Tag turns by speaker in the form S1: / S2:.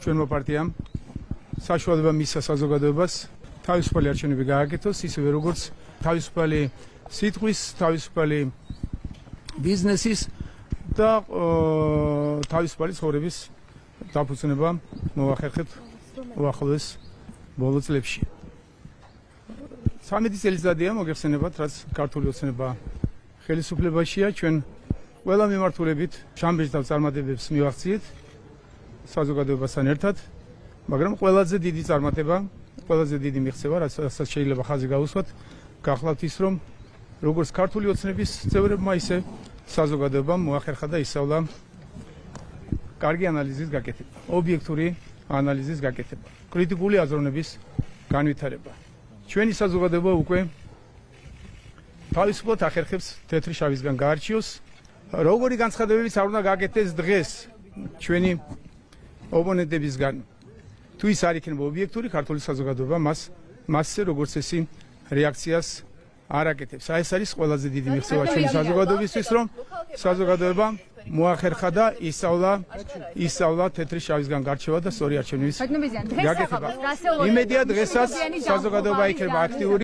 S1: ჩვენმა პარტიამ საშუალება მისცა საზოგადოებას თავისუფალი არჩევნები გააკეთოს, ისევე როგორც თავისუფალი სიტყვის, თავისუფალი ბიზნესის და თავისუფალი ცხოვრების დაფუძნება მოახერხეთ უახლოეს ბოლო წლებში. 13 წელიწადია მოგეხსენებათ, რაც ქართული ოცნება ხელისუფლებაშია, ჩვენ ყველა მიმართულებით შამბეჭდავ წარმატებებს მივახციეთ საზოგადოებასთან ერთად, მაგრამ ყველაზე დიდი წარმატება, ყველაზე დიდი მიღწევა, რასაც შეიძლება ხაზი გაუსვათ, გახლავთ ის, რომ როგორც ქართული ოცნების წევრებმა, ისე საზოგადოებამ მოახერხა და ისწავლა კარგი ანალიზის გაკეთება, ობიექტური ანალიზის გაკეთება, კრიტიკული აზროვნების განვითარება. ჩვენი საზოგადოება უკვე თავისუფლად ახერხებს თეთრი შავისგან გაარჩიოს. როგორი განცხადებებიც არ უნდა გაკეთდეს დღეს ჩვენი ოპონენტებისგან. თუ ის არ იქნება ობიექტური, ქართული საზოგადოება მასზე როგორც წესი რეაქციას არ აკეთებს. ეს არის ყველაზე დიდი მიღწევა ჩვენი საზოგადოებისთვის, რომ საზოგადოება მოახერხა და ისწავლა თეთრი შავისგან გარჩევა და სწორი არჩევნების გაკეთება. იმედია დღესაც საზოგადოება იქნება აქტიური.